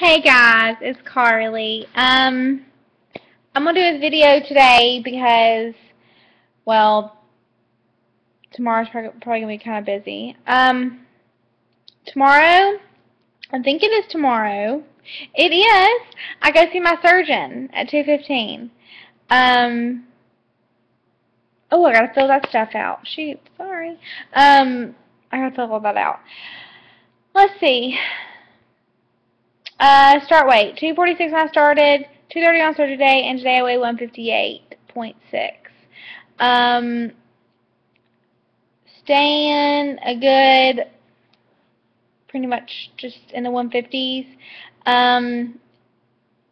Hey guys, it's Carly. I'm gonna do this video today because, well, tomorrow's probably gonna be kind of busy. Tomorrow, I think it is tomorrow. It is. I go see my surgeon at 2:15. Oh, I gotta fill that stuff out. Shoot, sorry. I gotta fill all that out. Let's see. Start weight, 246 when I started, 230 on surgery day, and today I weigh 158.6. Staying a good, pretty much just in the 150s.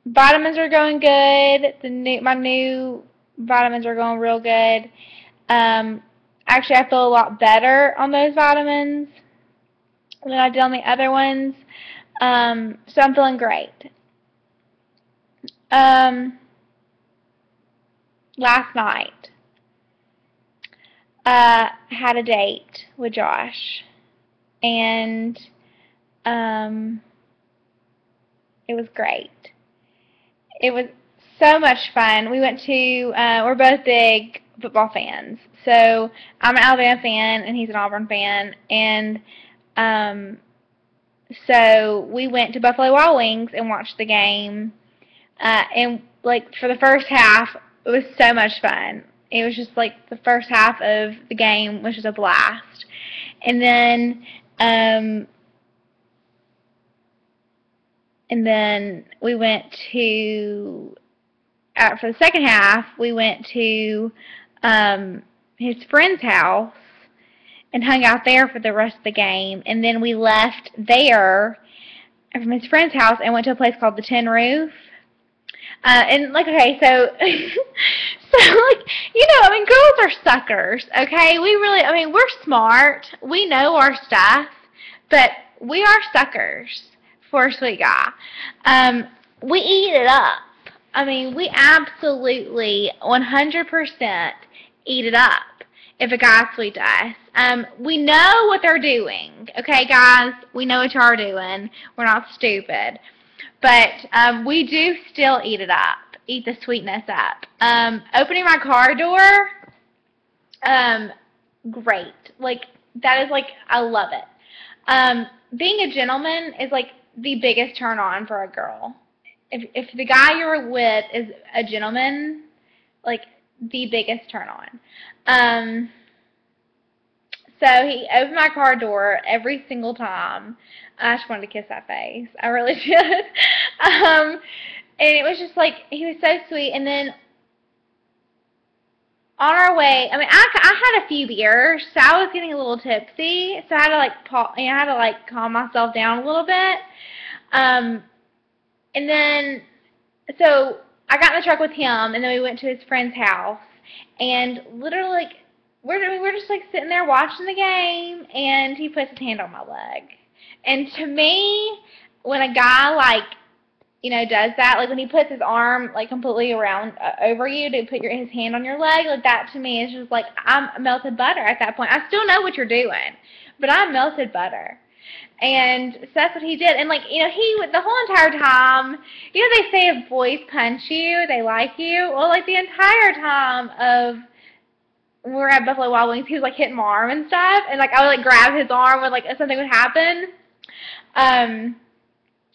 Vitamins are going good. My new vitamins are going real good. Actually, I feel a lot better on those vitamins than I did on the other ones. So I'm feeling great. Last night, had a date with Josh, and it was great. It was so much fun. We went to, we're both big football fans. So I'm an Alabama fan, and he's an Auburn fan, and so we went to Buffalo Wild Wings and watched the game, and like for the first half, it was so much fun. It was just like the first half of the game was just a blast, and then we went to for the second half we went to his friend's house and hung out there for the rest of the game, and then we left there from his friend's house and went to a place called the Tin Roof. And like, okay, so, I mean, girls are suckers, okay? We're smart, we know our stuff, but we are suckers for a sweet guy. We eat it up. I mean, we absolutely 100% eat it up if a guy's sweet to us. We know what they're doing, okay, guys? We know what y'all are doing. We're not stupid. But we do still eat it up, eat the sweetness up. Opening my car door, great. Like, that is, like, I love it. Being a gentleman is, like, the biggest turn on for a girl. If the guy you're with is a gentleman, like, the biggest turn on. So he opened my car door every single time. I just wanted to kiss that face. I really did. And it was just like, he was so sweet. And then on our way, I mean, I had a few beers, so I was getting a little tipsy. So I had to like calm myself down a little bit. And then, so I got in the truck with him, and then we went to his friend's house, and literally, like, we're just like sitting there watching the game, and he puts his hand on my leg. And to me, when a guy like, does that, like when he puts his arm like completely around over you to put his hand on your leg, like that to me is just like I'm melted butter at that point. I still know what you're doing, but I'm melted butter. And so that's what he did. And like, he the whole entire time, they say if boys punch you, they like you. Well, like the entire time of when we were at Buffalo Wild Wings, he was like hitting my arm and stuff, and like I would like grab his arm when like something would happen.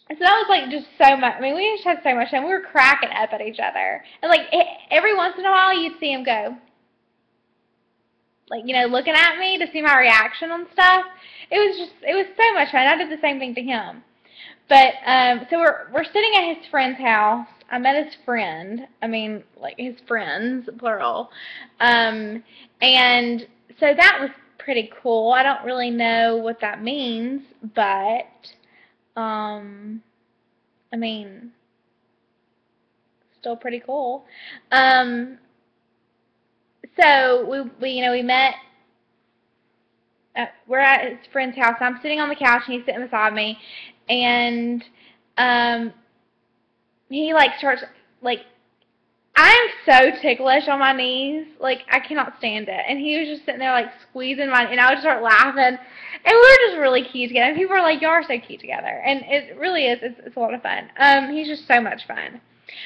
So that was like just so much. I mean, we just had so much fun. We were cracking up at each other, and like every once in a while, you'd see him go, like looking at me to see my reaction on stuff. It was so much fun. I did the same thing to him. But so we're sitting at his friend's house. I met his friend. I mean, like his friends, plural. And so that was pretty cool. I don't really know what that means, but I mean, still pretty cool. So we met. We're at his friend's house. I'm sitting on the couch, and he's sitting beside me, and he like starts like I am so ticklish on my knees. Like, I cannot stand it. And he was just sitting there, like, squeezing my, and I would just start laughing. And we were just really cute together. And people are like, y'all are so cute together. And it really is. It's a lot of fun. He's just so much fun.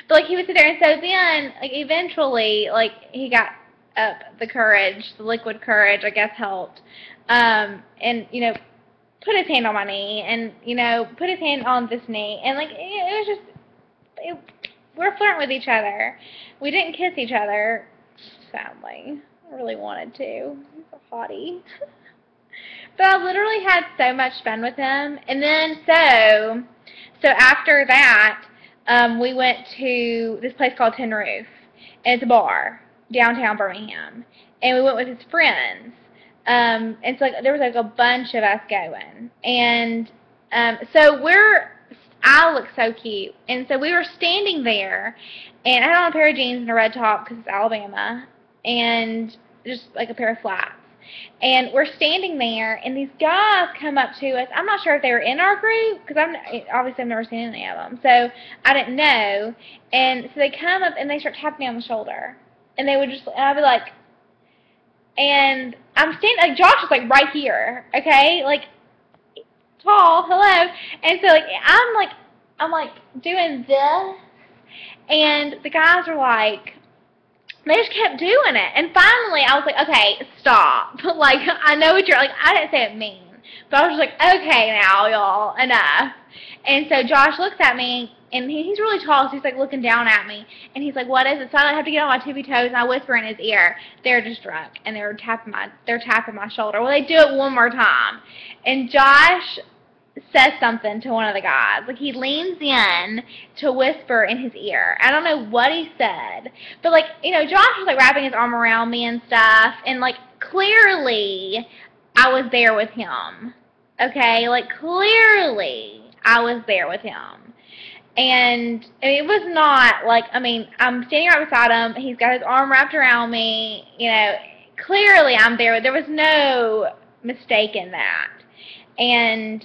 But, like, he would sit there. And so then, like, eventually, like, he got up the courage, the liquid courage, I guess, helped. And, you know, put his hand on my knee. And, you know, put his hand on this knee. And, like, it was just, we're flirting with each other. We didn't kiss each other, sadly. I really wanted to. He's a hottie. But I literally had so much fun with him. And then, so after that, we went to this place called Tin Roof. And it's a bar, downtown Birmingham. And we went with his friends. And so, like, there was, like, a bunch of us going. And so I look so cute. And so we were standing there, and I had on a pair of jeans and a red top because it's Alabama, and just like a pair of flats. And we're standing there, and these guys come up to us. I'm not sure if they were in our group because obviously I've never seen any of them, so I didn't know. And so they come up and they start tapping me on the shoulder, and they would just, and I'd be like, and I'm standing, like, Josh is like right here, okay, like, tall, hello. And so, like, I'm like doing this, and the guys were like, they just kept doing it. And finally, I was like, okay, stop. Like, I know what you're, like, I didn't say it mean, but I was just like, okay now, y'all, enough. And so Josh looks at me, and he's really tall, so he's, like, looking down at me, and he's like, what is it? So I have to get on my tippy toes, and I whisper in his ear. They're just drunk, and they're tapping my shoulder. Well, they do it one more time, and Josh says something to one of the guys. Like, he leans in to whisper in his ear. I don't know what he said, but, like, you know, Josh was, like, wrapping his arm around me and stuff, and, like, clearly I was there with him, okay? Like, clearly I was there with him. And it was not, like, I mean, I'm standing right beside him. He's got his arm wrapped around me. You know, clearly I'm there. There was no mistake in that. And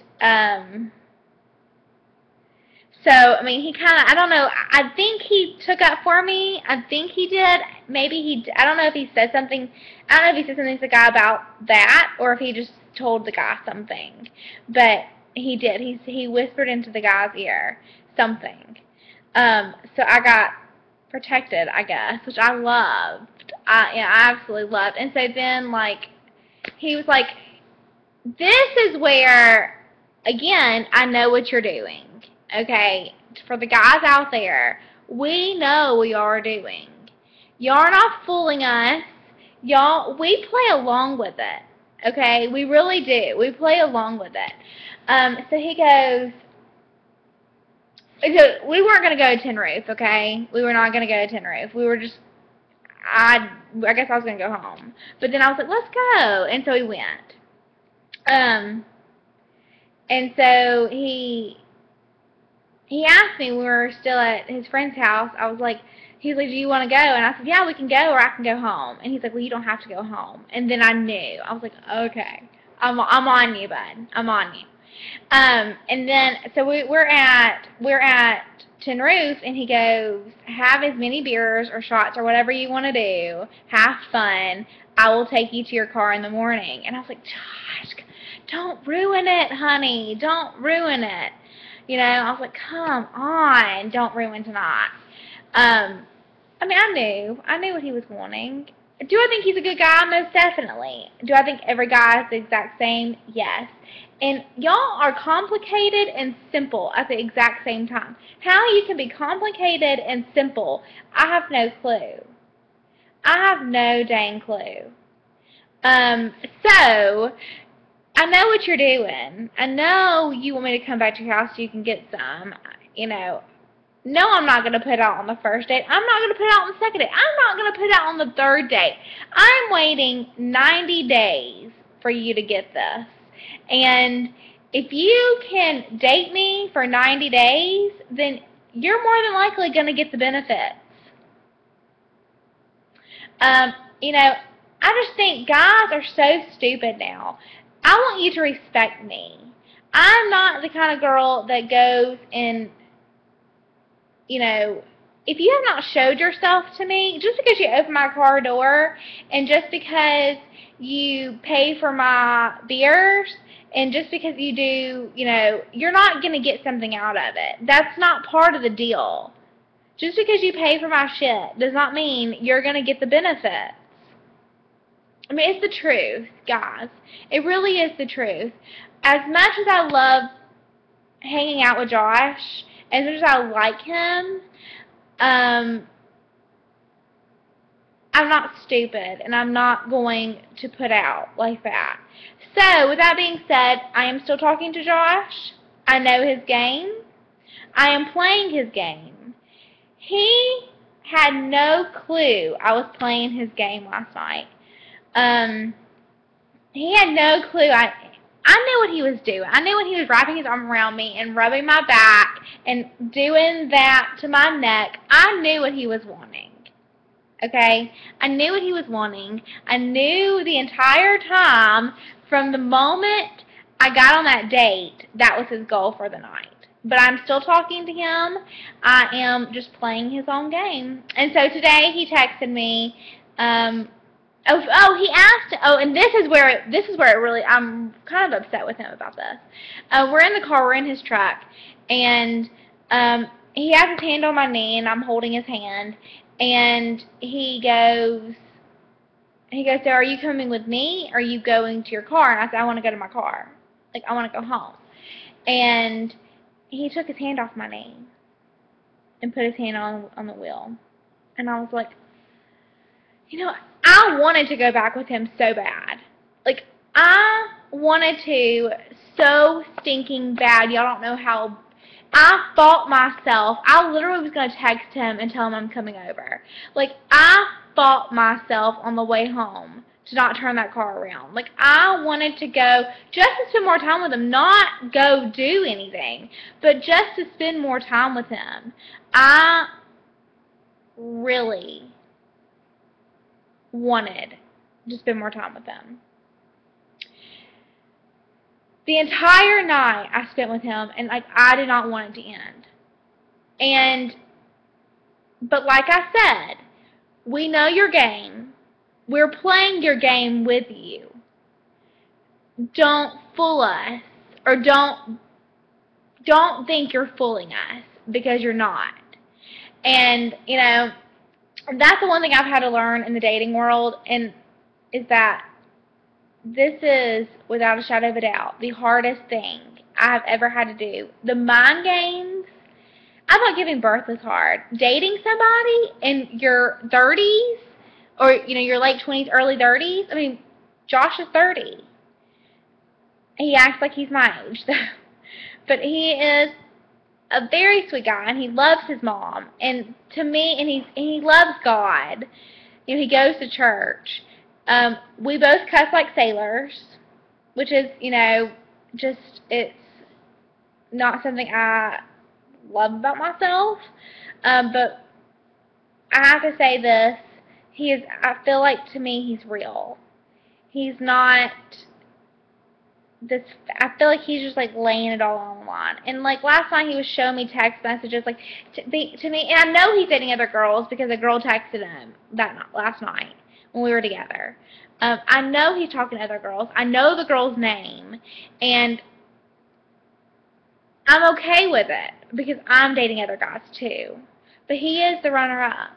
so, I mean, he kind of, I don't know, I think he took up for me. I think he did. Maybe I don't know if he said something. I don't know if he said something to the guy about that or if he just told the guy something. But he did. He whispered into the guy's ear something. So I got protected, I guess, which I loved. I absolutely loved. And so then, like, he was like, this is where, again, I know what you're doing, okay? For the guys out there, we know what y'all are doing. Y'all are not fooling us. Y'all, we play along with it, okay? We really do. We play along with it. So he goes, so we weren't going to go to Tin Roof, okay? We were not going to go to Tin Roof. We were just, I guess I was going to go home. But then I was like, let's go. And so we went. And so he asked me when we were still at his friend's house. I was like, he's like, do you want to go? And I said, yeah, we can go, or I can go home. And he's like, well, you don't have to go home. And then I knew. I was like, okay, I'm on you, bud. I'm on you. And then so we're at Tin Roof, and he goes, have as many beers or shots or whatever you want to do. Have fun. I will take you to your car in the morning. And I was like, Josh, don't ruin it, honey. Don't ruin it. You know, I was like, come on, don't ruin tonight. I mean, I knew what he was wanting. Do I think he's a good guy? Most definitely. Do I think every guy is the exact same? Yes. And y'all are complicated and simple at the exact same time. How you can be complicated and simple, I have no clue. I have no dang clue. So, I know what you're doing. I know you want me to come back to your house so you can get some. You know, no, I'm not going to put it out on the first date. I'm not going to put it out on the second date. I'm not going to put it out on the third date. I'm waiting 90 days for you to get this. And if you can date me for 90 days, then you're more than likely going to get the benefits. You know, I just think guys are so stupid now. I want you to respect me. I'm not the kind of girl that goes and, you know, if you have not showed yourself to me, just because you open my car door and just because you pay for my beers and just because you do, you're not going to get something out of it. That's not part of the deal. Just because you pay for my shit does not mean you're going to get the benefits. I mean, it's the truth, guys. It really is the truth. As much as I love hanging out with Josh, as much as I like him, I'm not stupid, and I'm not going to put out like that. So, with that being said, I am still talking to Josh. I know his game. I am playing his game. He had no clue I was playing his game last night. He had no clue. I knew what he was doing. I knew when he was wrapping his arm around me and rubbing my back and doing that to my neck. I knew what he was wanting. Okay? I knew what he was wanting. I knew the entire time from the moment I got on that date, that was his goal for the night. But I'm still talking to him. I am just playing his own game. And so today he texted me, he asked, and this is where it really, I'm kind of upset with him about this. We're in the car, we're in his truck, and he has his hand on my knee, and I'm holding his hand, and he goes, so are you coming with me, or are you going to your car? And I said, I want to go to my car. Like, I want to go home. And he took his hand off my knee and put his hand on the wheel. And I was like, I wanted to go back with him so bad. Like, I wanted to so stinking bad. Y'all don't know how. I fought myself. I literally was going to text him and tell him I'm coming over. Like, I fought myself on the way home to not turn that car around. Like, I wanted to go just to spend more time with him, not go do anything, but just to spend more time with him. I really wanted to spend more time with him. The entire night I spent with him, and I did not want it to end. But like I said, we know your game. We're playing your game with you. Don't fool us, or don't think you're fooling us, because you're not. And, that's the one thing I've had to learn in the dating world, and is that this is, without a shadow of a doubt, the hardest thing I've ever had to do. The mind games, I thought giving birth was hard. Dating somebody in your 30s, or, your late 20s, early 30s, I mean, Josh is 30. He acts like he's my age, though. But he is a very sweet guy, and he loves his mom, and to me, and he loves God. He goes to church. We both cuss like sailors, which is, it's not something I love about myself. But I have to say this, I feel like, to me, he's real. He's not this, I feel like he's just, laying it all on the line. And, last night he was showing me text messages, to me, and I know he's dating other girls because a girl texted him last night when we were together. I know he's talking to other girls. I know the girl's name, and I'm okay with it because I'm dating other guys, too. But he is the runner-up.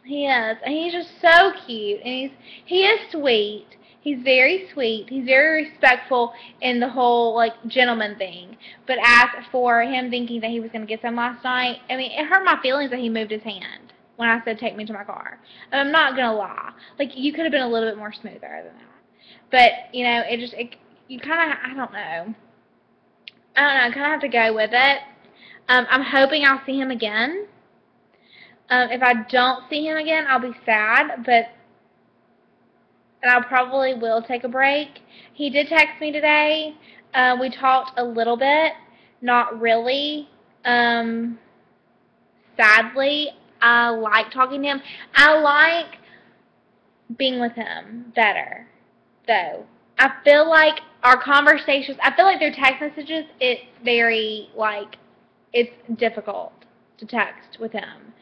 He is, and he's just so cute, and he is sweet. He's very sweet. He's very respectful in the whole, gentleman thing. But as for him thinking that he was going to get some last night, I mean, it hurt my feelings that he moved his hand when I said, take me to my car. And I'm not going to lie. You could have been a little bit more smoother than that. But, you kind of, I don't know. I kind of have to go with it. I'm hoping I'll see him again. If I don't see him again, I'll be sad, and I probably will take a break. He did text me today. We talked a little bit, not really. Sadly, I like talking to him. I like being with him better, though. I feel like our conversations, I feel like their text messages, it's very, it's difficult to text with him.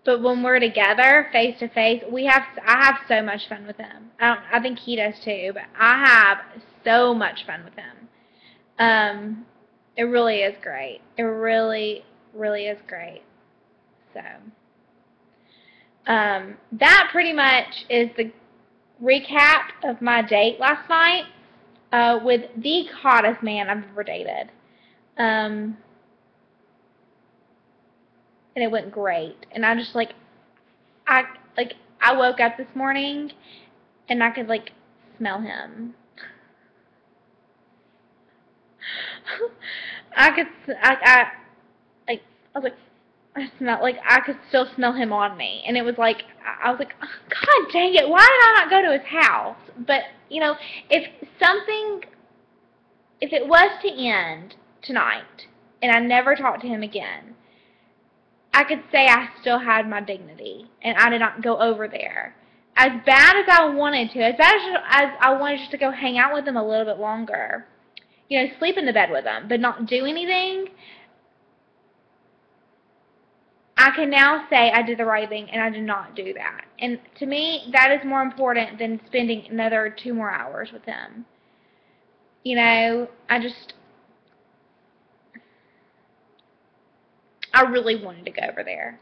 But when we're together, face to face, I have so much fun with him. I think he does too, but I have so much fun with him. It really is great. It really, really is great. So, that pretty much is the recap of my date last night with the hottest man I've ever dated. And it went great. And I just I woke up this morning and I could smell him. I could still smell him on me, and it was I was like, oh, God dang it, why did I not go to his house? But if it was to end tonight and I never talked to him again, I could say I still had my dignity and I did not go over there. As bad as I wanted to, as bad as I wanted just to go hang out with him a little bit longer, sleep in the bed with him, but not do anything, I can now say I did the right thing and I did not do that. And to me, that is more important than spending another 2 more hours with him. I really wanted to go over there.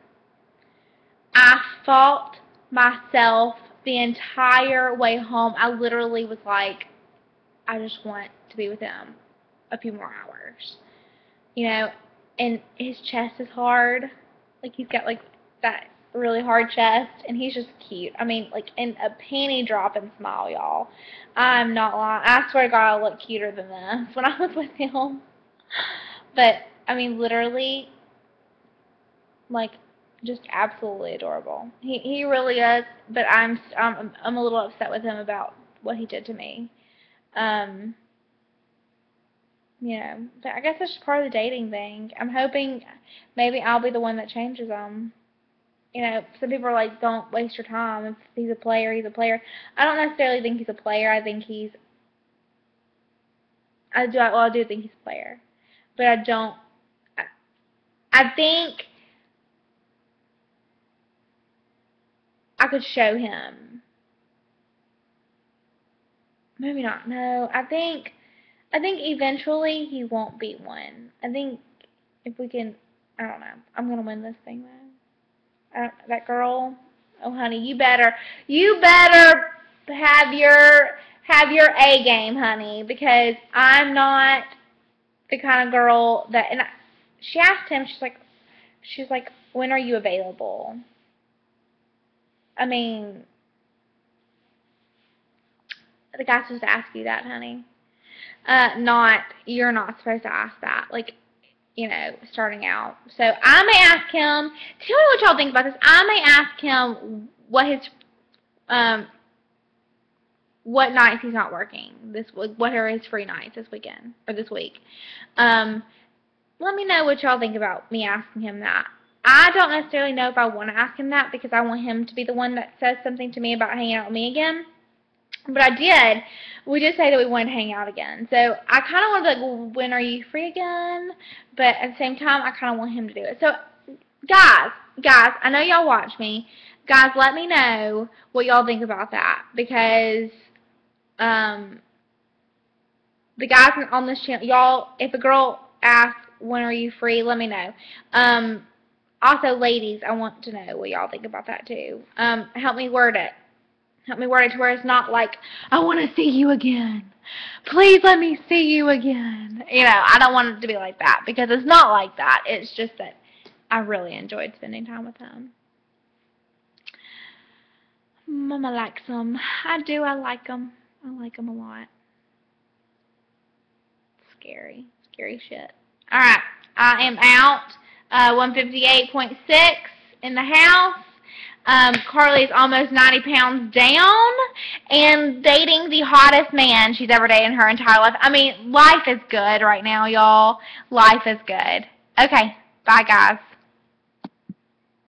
I fought myself the entire way home. I literally was like, I just want to be with him a few more hours. And his chest is hard. He's got that really hard chest, and he's just cute. I mean, in a panty dropping smile, y'all. I'm not lying. I swear to God, I look cuter than this when I was with him. But I mean, literally, just absolutely adorable. He really is. But I'm a little upset with him about what he did to me. But I guess that's just part of the dating thing. I'm hoping maybe I'll be the one that changes them. Some people are like, don't waste your time. If he's a player, he's a player. I don't necessarily think he's a player. I think I do think he's a player. But I think I could show him. Maybe not. No, I think eventually he won't be one. I think if we can, I don't know. I'm going to win this thing, though. That girl, oh, honey, you better have your A game, honey, because I'm not the kind of girl that, and she asked him, she's like, when are you available? I mean, the guy's supposed to ask you that, honey. You're not supposed to ask that, starting out. So I may ask him, tell me what y'all think about this. I may ask him what nights he's not working what are his free nights this weekend, or this week. Let me know what y'all think about me asking him that. I don't necessarily know if I want to ask him that, because I want him to be the one that says something to me about hanging out with me again. But we did say that we wanted to hang out again. So I kind of want to be like, well, when are you free again? But at the same time, I kind of want him to do it. So, guys, I know y'all watch me. Guys, let me know what y'all think about that. Because the guys on this channel, y'all, if a girl asks, when are you free, let me know. Also, ladies, I want to know what y'all think about that too. Help me word it. Help me word it to where it's not like, I want to see you again. Please let me see you again. I don't want it to be like that, because it's not like that. It's just that I really enjoyed spending time with him. Mama likes him. I do. I like him. I like him a lot. Scary. Scary shit. Alright. I am out. 158.6 in the house. Carly's almost 90 pounds down and dating the hottest man she's ever dated in her entire life. I mean, life is good right now, y'all. Life is good. Okay, bye, guys.